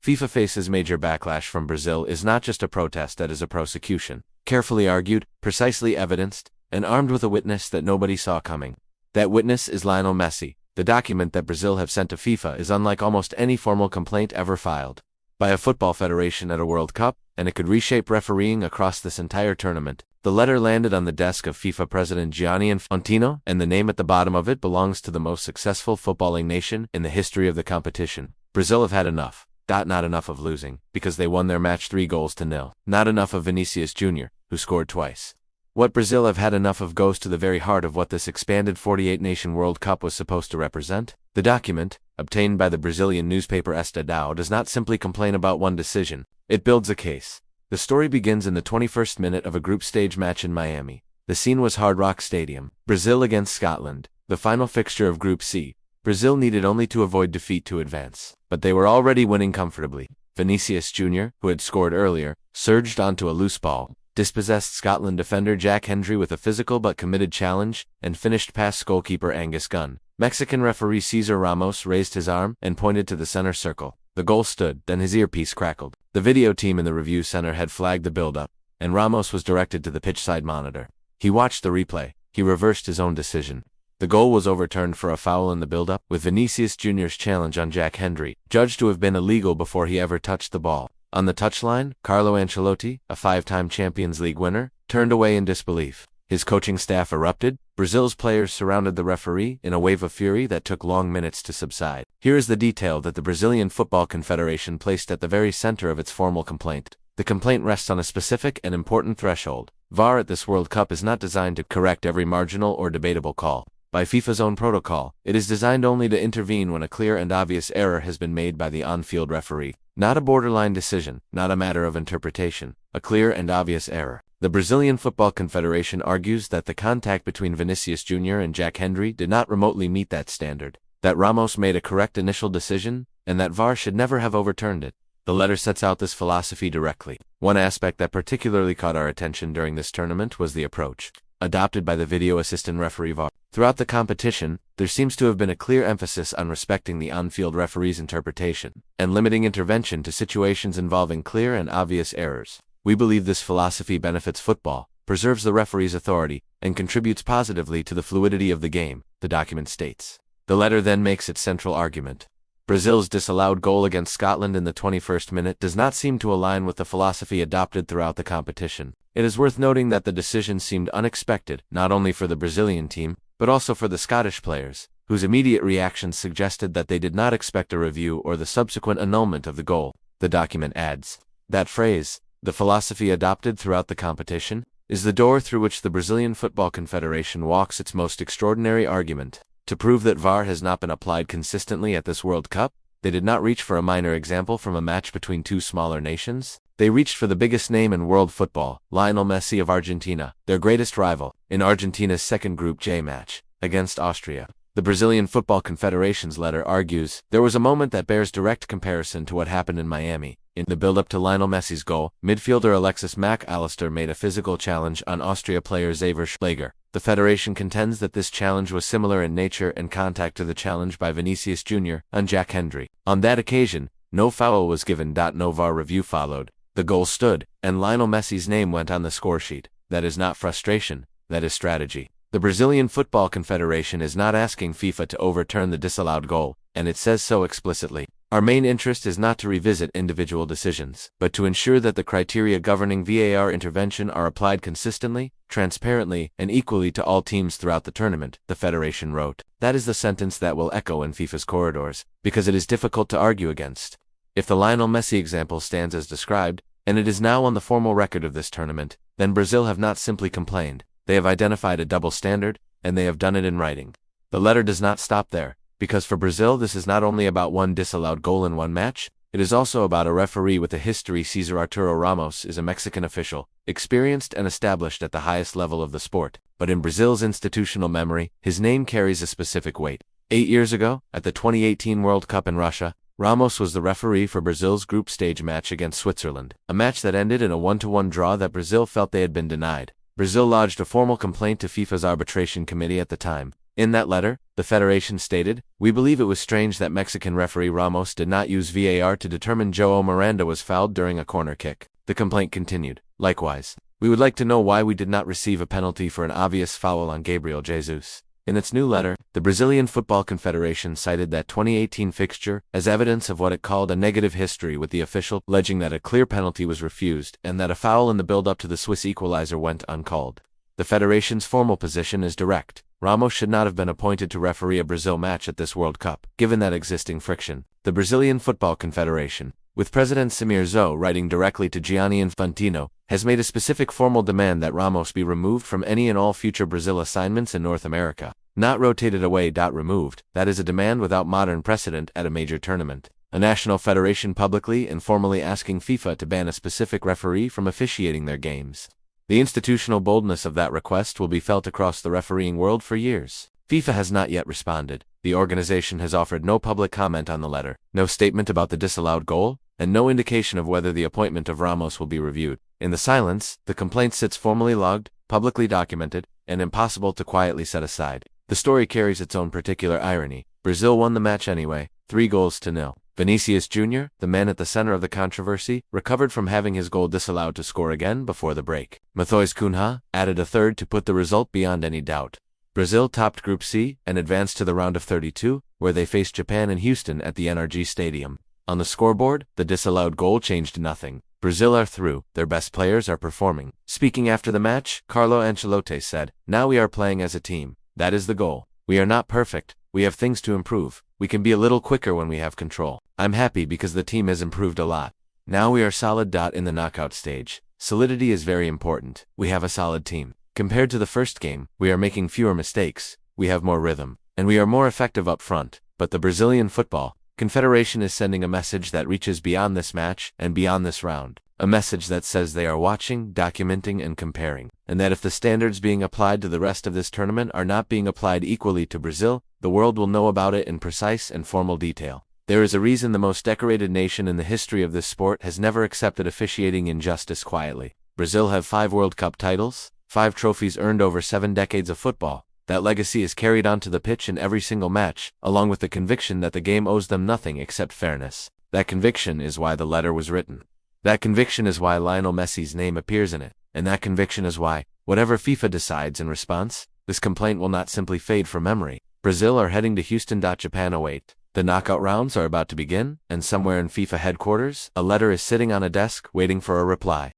FIFA faces major backlash from Brazil is not just a protest, that is a prosecution. Carefully argued, precisely evidenced, and armed with a witness that nobody saw coming. That witness is Lionel Messi. The document that Brazil have sent to FIFA is unlike almost any formal complaint ever filed by a football federation at a World Cup, and it could reshape refereeing across this entire tournament. The letter landed on the desk of FIFA President Gianni Infantino, and the name at the bottom of it belongs to the most successful footballing nation in the history of the competition. Brazil have had enough. Not enough of losing, because they won their match 3-0. Not enough of Vinicius Junior, who scored twice. What Brazil have had enough of goes to the very heart of what this expanded 48-nation World Cup was supposed to represent. The document, obtained by the Brazilian newspaper Estadão, does not simply complain about one decision. It builds a case. The story begins in the 21st minute of a group stage match in Miami. The scene was Hard Rock Stadium. Brazil against Scotland, the final fixture of Group C. Brazil needed only to avoid defeat to advance, but they were already winning comfortably. Vinicius Junior, who had scored earlier, surged onto a loose ball, dispossessed Scotland defender Jack Hendry with a physical but committed challenge, and finished past goalkeeper Angus Gunn. Mexican referee Cesar Ramos raised his arm and pointed to the center circle. The goal stood, then his earpiece crackled. The video team in the review center had flagged the build-up, and Ramos was directed to the pitch-side monitor. He watched the replay. He reversed his own decision. The goal was overturned for a foul in the build-up, with Vinicius Junior's challenge on Jack Hendry judged to have been illegal before he ever touched the ball. On the touchline, Carlo Ancelotti, a 5-time Champions League winner, turned away in disbelief. His coaching staff erupted. Brazil's players surrounded the referee in a wave of fury that took long minutes to subside. Here is the detail that the Brazilian Football Confederation placed at the very center of its formal complaint. The complaint rests on a specific and important threshold. VAR at this World Cup is not designed to correct every marginal or debatable call. By FIFA's own protocol, it is designed only to intervene when a clear and obvious error has been made by the on-field referee. Not a borderline decision, not a matter of interpretation, a clear and obvious error. The Brazilian Football Confederation argues that the contact between Vinicius Junior and Jack Hendry did not remotely meet that standard, that Ramos made a correct initial decision, and that VAR should never have overturned it. The letter sets out this philosophy directly. One aspect that particularly caught our attention during this tournament was the approach adopted by the video assistant referee VAR. Throughout the competition, there seems to have been a clear emphasis on respecting the on-field referee's interpretation and limiting intervention to situations involving clear and obvious errors. We believe this philosophy benefits football, preserves the referee's authority, and contributes positively to the fluidity of the game, the document states. The letter then makes its central argument. Brazil's disallowed goal against Scotland in the 21st minute does not seem to align with the philosophy adopted throughout the competition. It is worth noting that the decision seemed unexpected, not only for the Brazilian team, but also for the Scottish players, whose immediate reactions suggested that they did not expect a review or the subsequent annulment of the goal. The document adds, that phrase, the philosophy adopted throughout the competition, is the door through which the Brazilian Football Confederation walks its most extraordinary argument. To prove that VAR has not been applied consistently at this World Cup, they did not reach for a minor example from a match between two smaller nations. They reached for the biggest name in world football, Lionel Messi of Argentina, their greatest rival, in Argentina's second Group J match, against Austria. The Brazilian Football Confederation's letter argues, there was a moment that bears direct comparison to what happened in Miami. In the build-up to Lionel Messi's goal, midfielder Alexis Mac Allister made a physical challenge on Austria player Xaver Schlager. The Federation contends that this challenge was similar in nature and contact to the challenge by Vinicius Junior on Jack Hendry. On that occasion, no foul was given. No VAR review followed. The goal stood, and Lionel Messi's name went on the scoresheet. That is not frustration, that is strategy. The Brazilian Football Confederation is not asking FIFA to overturn the disallowed goal, and it says so explicitly. Our main interest is not to revisit individual decisions, but to ensure that the criteria governing VAR intervention are applied consistently, transparently, and equally to all teams throughout the tournament, the Federation wrote. That is the sentence that will echo in FIFA's corridors, because it is difficult to argue against. If the Lionel Messi example stands as described, and it is now on the formal record of this tournament, then Brazil have not simply complained. They have identified a double standard, and they have done it in writing. The letter does not stop there, because for Brazil this is not only about one disallowed goal in one match, it is also about a referee with a history. Cesar Ramos is a Mexican official, experienced and established at the highest level of the sport, but in Brazil's institutional memory, his name carries a specific weight. 8 years ago, at the 2018 World Cup in Russia, Ramos was the referee for Brazil's group stage match against Switzerland, a match that ended in a 1-1 draw that Brazil felt they had been denied. Brazil lodged a formal complaint to FIFA's arbitration committee at the time, In that letter, the Federation stated, "We believe it was strange that Mexican referee Ramos did not use VAR to determine João Miranda was fouled during a corner kick." The complaint continued. Likewise, "We would like to know why we did not receive a penalty for an obvious foul on Gabriel Jesus." In its new letter, the Brazilian Football Confederation cited that 2018 fixture as evidence of what it called a negative history with the official, alleging that a clear penalty was refused and that a foul in the build-up to the Swiss equalizer went uncalled. The Federation's formal position is direct. Ramos should not have been appointed to referee a Brazil match at this World Cup, given that existing friction. The Brazilian Football Confederation, with President Samir Zo writing directly to Gianni Infantino, has made a specific formal demand that Ramos be removed from any and all future Brazil assignments in North America. Not rotated away. Removed. That is a demand without modern precedent at a major tournament. A national federation publicly and formally asking FIFA to ban a specific referee from officiating their games. The institutional boldness of that request will be felt across the refereeing world for years. FIFA has not yet responded. The organization has offered no public comment on the letter, no statement about the disallowed goal, and no indication of whether the appointment of Ramos will be reviewed. In the silence, the complaint sits formally logged, publicly documented, and impossible to quietly set aside. The story carries its own particular irony. Brazil won the match anyway, 3-0. Vinicius Junior, the man at the center of the controversy, recovered from having his goal disallowed to score again before the break. Matheus Cunha added a third to put the result beyond any doubt. Brazil topped Group C and advanced to the round of 32, where they faced Japan in Houston at the NRG Stadium. On the scoreboard, the disallowed goal changed nothing. Brazil are through, their best players are performing. Speaking after the match, Carlo Ancelotti said, "Now we are playing as a team. That is the goal. We are not perfect, we have things to improve. We can be a little quicker when we have control. I'm happy because the team has improved a lot. Now we are solid. In the knockout stage, solidity is very important. We have a solid team. Compared to the first game, we are making fewer mistakes, we have more rhythm, and we are more effective up front." But the Brazilian Football Confederation is sending a message that reaches beyond this match and beyond this round. A message that says they are watching, documenting, and comparing, and that if the standards being applied to the rest of this tournament are not being applied equally to Brazil, the world will know about it in precise and formal detail. There is a reason the most decorated nation in the history of this sport has never accepted officiating injustice quietly. Brazil have 5 World Cup titles, 5 trophies earned over 7 decades of football. That legacy is carried onto the pitch in every single match, along with the conviction that the game owes them nothing except fairness. That conviction is why the letter was written. That conviction is why Lionel Messi's name appears in it. And that conviction is why, whatever FIFA decides in response, this complaint will not simply fade from memory. Brazil are heading to Houston. Japan await. The knockout rounds are about to begin, and somewhere in FIFA headquarters, a letter is sitting on a desk waiting for a reply.